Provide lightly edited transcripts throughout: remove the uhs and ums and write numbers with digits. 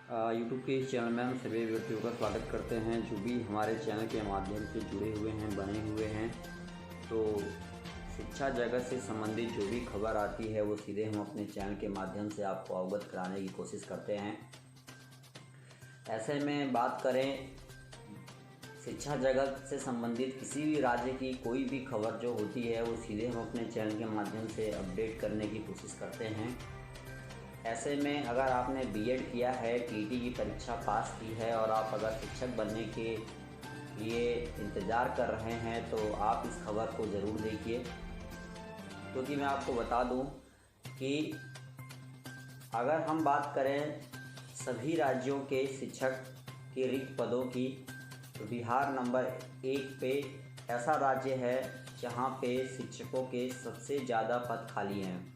YouTube के इस channel में हम सभी व्यक्तियों का स्वागत करते हैं जो भी हमारे चैनल के माध्यम से जुड़े हुए हैं, बने हुए हैं। तो शिक्षा जगत से संबंधित जो भी खबर आती है वो सीधे हम अपने चैनल के माध्यम से आपको अवगत कराने की कोशिश करते हैं। ऐसे में बात करें शिक्षा जगत से संबंधित किसी भी राज्य की कोई भी खबर जो होती है वो सीधे हम अपने चैनल के माध्यम से अपडेट करने की कोशिश करते हैं। ऐसे में अगर आपने बीएड किया है, टीईटी की परीक्षा पास की है और आप अगर शिक्षक बनने के लिए इंतज़ार कर रहे हैं तो आप इस खबर को ज़रूर देखिए, क्योंकि मैं आपको बता दूं कि अगर हम बात करें सभी राज्यों के शिक्षक के रिक्त पदों की तो बिहार नंबर 1 पे ऐसा राज्य है जहां पे शिक्षकों के सबसे ज़्यादा पद खाली हैं।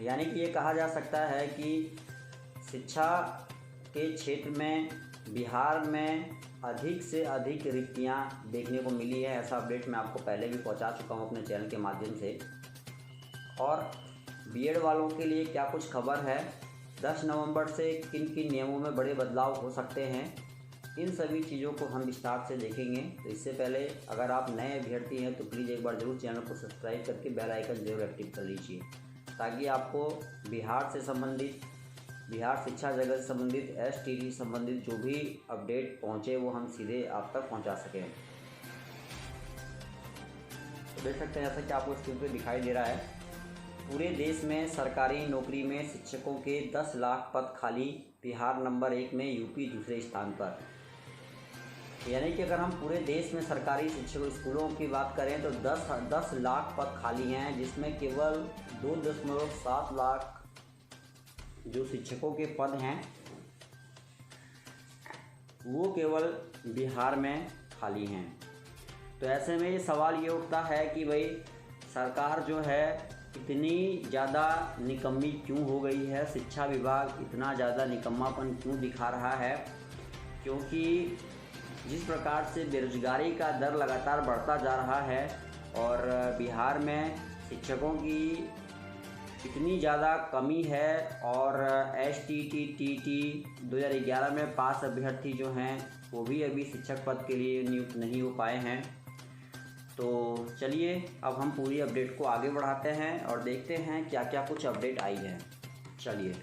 यानी कि ये कहा जा सकता है कि शिक्षा के क्षेत्र में बिहार में अधिक से अधिक रिक्तियाँ देखने को मिली है। ऐसा अपडेट मैं आपको पहले भी पहुंचा चुका हूं अपने चैनल के माध्यम से। और बीएड वालों के लिए क्या कुछ खबर है, 10 नवंबर से किन किन नियमों में बड़े बदलाव हो सकते हैं, इन सभी चीज़ों को हम विस्तार से देखेंगे। तो इससे पहले अगर आप नए अभ्यर्थी हैं तो प्लीज़ एक बार ज़रूर चैनल को सब्सक्राइब करके बेल आइकन जरूर एक्टिव कर लीजिए, ताकि आपको बिहार से संबंधित, बिहार शिक्षा जगत से संबंधित, एसटीटी संबंधित जो भी अपडेट पहुँचे वो हम सीधे आप तक पहुँचा सकें। तो देख सकते हैं जैसा कि आपको स्क्रीन पे दिखाई दे रहा है, पूरे देश में सरकारी नौकरी में शिक्षकों के 10 लाख पद खाली, बिहार नंबर 1 में, यूपी दूसरे स्थान पर। यानी कि अगर हम पूरे देश में सरकारी शिक्षक स्कूलों की बात करें तो 10 लाख पद खाली हैं, जिसमें केवल 2.7 लाख जो शिक्षकों के पद हैं वो केवल बिहार में खाली हैं। तो ऐसे में ये सवाल ये उठता है कि भाई सरकार जो है इतनी ज़्यादा निकम्मी क्यों हो गई है, शिक्षा विभाग इतना ज़्यादा निकम्मापन क्यों दिखा रहा है। क्योंकि जिस प्रकार से बेरोजगारी का दर लगातार बढ़ता जा रहा है और बिहार में शिक्षकों की इतनी ज़्यादा कमी है और एसटीटी टीटी 2011 में पास अभ्यर्थी जो हैं वो भी अभी शिक्षक पद के लिए नियुक्त नहीं हो पाए हैं। तो चलिए अब हम पूरी अपडेट को आगे बढ़ाते हैं और देखते हैं क्या क्या कुछ अपडेट आई है। चलिए,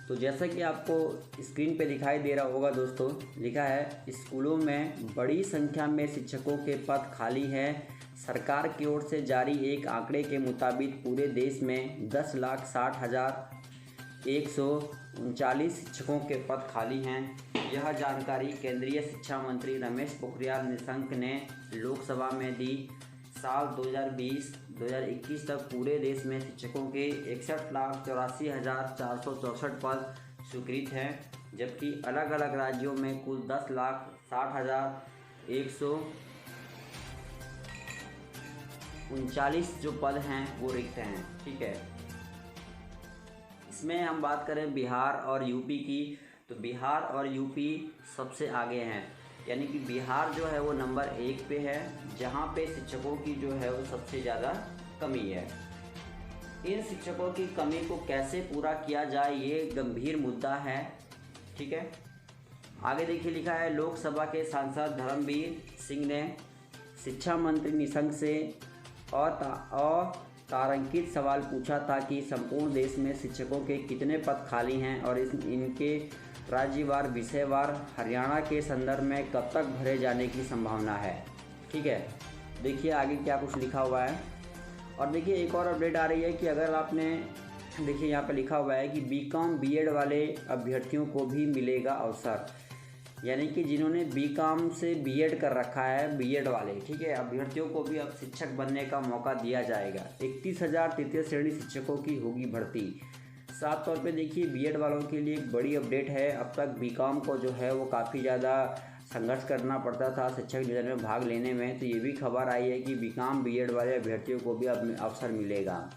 तो जैसा कि आपको स्क्रीन पे दिखाई दे रहा होगा दोस्तों, लिखा है स्कूलों में बड़ी संख्या में शिक्षकों के पद खाली हैं। सरकार की ओर से जारी एक आंकड़े के मुताबिक पूरे देश में 10,60,139 शिक्षकों के पद खाली हैं। यह जानकारी केंद्रीय शिक्षा मंत्री रमेश पोखरियाल निशंक ने लोकसभा में दी। साल 2020-2021 तक पूरे देश में शिक्षकों के 61,84,464 पद स्वीकृत हैं, जबकि अलग अलग राज्यों में कुल 10,60,139 जो पद हैं वो रिक्त हैं। ठीक है, इसमें हम बात करें बिहार और यूपी की तो बिहार और यूपी सबसे आगे हैं। यानी कि बिहार जो है वो नंबर 1 पे है, जहाँ पे शिक्षकों की जो है वो सबसे ज़्यादा कमी है। इन शिक्षकों की कमी को कैसे पूरा किया जाए ये गंभीर मुद्दा है। ठीक है, आगे देखिए, लिखा है लोकसभा के सांसद धर्मवीर सिंह ने शिक्षा मंत्री निशंक से तारांकित सवाल पूछा था कि संपूर्ण देश में शिक्षकों के कितने पद खाली हैं और इनके राज्यवार, विषयवार, हरियाणा के संदर्भ में कब तक भरे जाने की संभावना है। ठीक है, देखिए आगे क्या कुछ लिखा हुआ है। और देखिए एक और अपडेट आ रही है कि अगर आपने, देखिए यहाँ पे लिखा हुआ है कि बीकॉम बीएड वाले अभ्यर्थियों को भी मिलेगा अवसर। यानी कि जिन्होंने बीकॉम से बीएड कर रखा है, बीएड वाले, ठीक है, अभ्यर्थियों को भी अब शिक्षक बनने का मौका दिया जाएगा। 31,000 तृतीय श्रेणी शिक्षकों की होगी भर्ती। साफ तौर पे देखिए बीएड वालों के लिए एक बड़ी अपडेट है। अब तक बीकॉम को जो है वो काफ़ी ज़्यादा संघर्ष करना पड़ता था शिक्षक नियोजन में भाग लेने में, तो ये भी खबर आई है कि बीकॉम बीएड वाले अभ्यर्थियों को भी अब अवसर मिलेगा।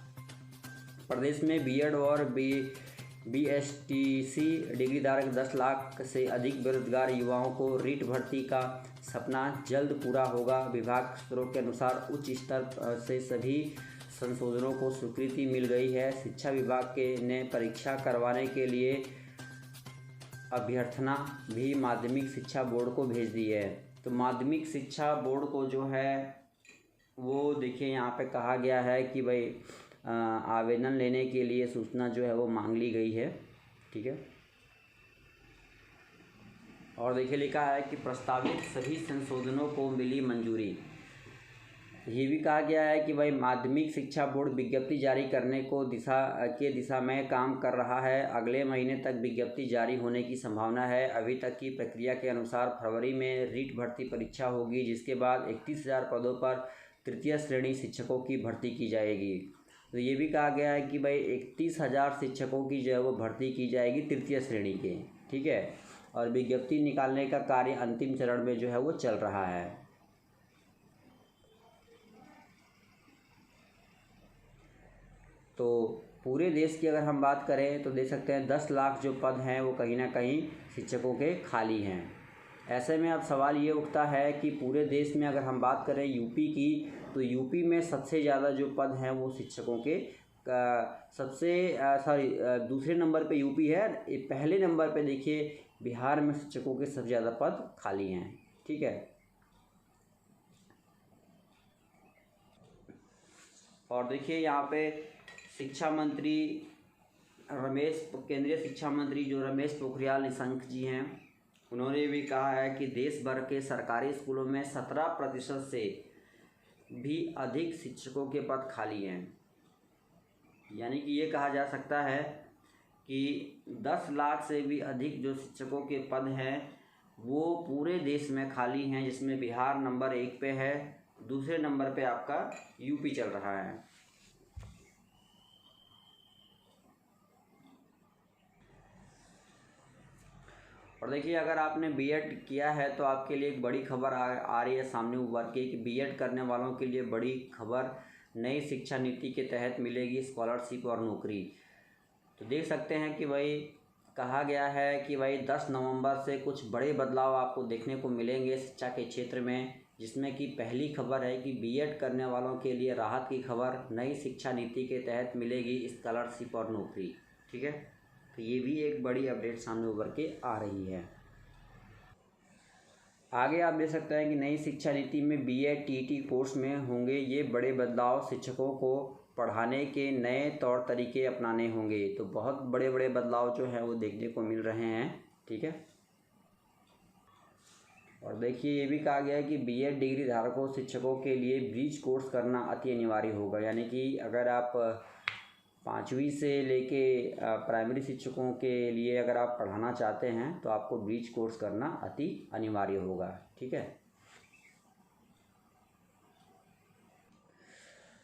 प्रदेश में बीएड और बीएसटीसी डिग्री धारक 10 लाख से अधिक बेरोजगार युवाओं को रीट भर्ती का सपना जल्द पूरा होगा। विभाग सूत्रों के अनुसार उच्च स्तर से सभी संशोधनों को स्वीकृति मिल गई है। शिक्षा विभाग के ने परीक्षा करवाने के लिए अभ्यर्थना भी माध्यमिक शिक्षा बोर्ड को भेज दी है। तो माध्यमिक शिक्षा बोर्ड को जो है वो देखिए यहाँ पे कहा गया है कि भाई आवेदन लेने के लिए सूचना जो है वो मांग ली गई है। ठीक है, और देखिए लिखा है कि प्रस्तावित सभी संशोधनों को मिली मंजूरी। ये भी कहा गया है कि भाई माध्यमिक शिक्षा बोर्ड विज्ञप्ति जारी करने को दिशा में काम कर रहा है। अगले महीने तक विज्ञप्ति जारी होने की संभावना है। अभी तक की प्रक्रिया के अनुसार फरवरी में रीट भर्ती परीक्षा होगी, जिसके बाद 31,000 पदों पर तृतीय श्रेणी शिक्षकों की भर्ती की जाएगी। तो ये भी कहा गया है कि भाई 31,000 शिक्षकों की जो है वो भर्ती की जाएगी तृतीय श्रेणी के। ठीक है, और विज्ञप्ति निकालने का कार्य अंतिम चरण में जो है वो चल रहा है। तो पूरे देश की अगर हम बात करें तो देख सकते हैं 10 लाख जो पद हैं वो कहीं ना कहीं शिक्षकों के खाली हैं। ऐसे में अब सवाल ये उठता है कि पूरे देश में अगर हम बात करें यूपी की, तो यूपी में सबसे ज़्यादा जो पद हैं वो शिक्षकों के दूसरे नंबर पे यूपी है। पहले नंबर पे देखिए बिहार में शिक्षकों के सबसे ज़्यादा पद खाली हैं। ठीक है, और देखिए यहाँ पे शिक्षा मंत्री केंद्रीय शिक्षा मंत्री जो रमेश पोखरियाल निशंक जी हैं, उन्होंने भी कहा है कि देश भर के सरकारी स्कूलों में 17% से भी अधिक शिक्षकों के पद खाली हैं। यानी कि ये कहा जा सकता है कि 10 लाख से भी अधिक जो शिक्षकों के पद हैं वो पूरे देश में खाली हैं, जिसमें बिहार नंबर 1 पे है, दूसरे नंबर पे आपका यूपी चल रहा है। और देखिए अगर आपने बीएड किया है तो आपके लिए एक बड़ी खबर आ रही है सामने उभर के कि बीएड करने वालों के लिए बड़ी खबर, नई शिक्षा नीति के तहत मिलेगी स्कॉलरशिप और नौकरी। तो देख सकते हैं कि भाई कहा गया है कि भाई 10 नवंबर से कुछ बड़े बदलाव आपको देखने को मिलेंगे शिक्षा के क्षेत्र में, जिसमें कि पहली खबर है कि बीएड करने वालों के लिए राहत की खबर, नई शिक्षा नीति के तहत मिलेगी स्कॉलरशिप और नौकरी। ठीक है, तो ये भी एक बड़ी अपडेट सामने उभर के आ रही है। आगे आप देख सकते हैं कि नई शिक्षा नीति में बीएड टीटी कोर्स में होंगे ये बड़े बदलाव, शिक्षकों को पढ़ाने के नए तौर तरीके अपनाने होंगे। तो बहुत बड़े बड़े बदलाव जो हैं वो देखने को मिल रहे हैं। ठीक है, और देखिए ये भी कहा गया है कि बीएड डिग्री धारकों शिक्षकों के लिए ब्रिज कोर्स करना अति अनिवार्य होगा। यानी कि अगर आप 5वीं से लेके प्राइमरी शिक्षकों के लिए अगर आप पढ़ाना चाहते हैं तो आपको ब्रिज कोर्स करना अति अनिवार्य होगा। ठीक है,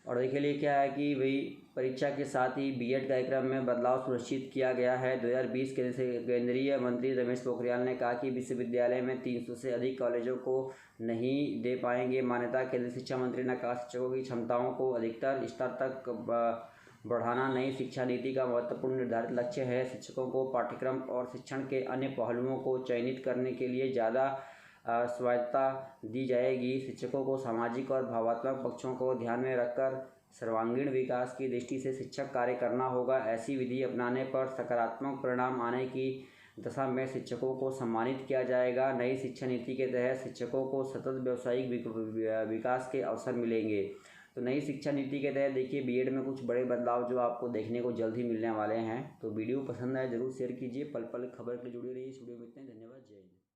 और देखिए लिए क्या है कि भाई परीक्षा के साथ ही बीएड कार्यक्रम में बदलाव सुनिश्चित किया गया है। 2020 के केंद्रीय मंत्री रमेश पोखरियाल ने कहा कि विश्वविद्यालय में 300 से अधिक कॉलेजों को नहीं दे पाएंगे मान्यता। केंद्रीय शिक्षा मंत्री ने कहा शिक्षकों की क्षमताओं को अधिकतर स्तर तक बढ़ाना नई शिक्षा नीति का महत्वपूर्ण निर्धारित लक्ष्य है। शिक्षकों को पाठ्यक्रम और शिक्षण के अन्य पहलुओं को चयनित करने के लिए ज़्यादा स्वायत्तता दी जाएगी। शिक्षकों को सामाजिक और भावनात्मक पक्षों को ध्यान में रखकर सर्वांगीण विकास की दृष्टि से शिक्षक कार्य करना होगा। ऐसी विधि अपनाने पर सकारात्मक परिणाम आने की दशा में शिक्षकों को सम्मानित किया जाएगा। नई शिक्षा नीति के तहत शिक्षकों को सतत व्यावसायिक विकास के अवसर मिलेंगे। तो नई शिक्षा नीति के तहत देखिए बीएड में कुछ बड़े बदलाव जो आपको देखने को जल्द ही मिलने वाले हैं। तो वीडियो पसंद आए जरूर शेयर कीजिए। पल पल खबर के लिए जुड़े रहिए। इस वीडियो में इतना ही। धन्यवाद। जय हिंद।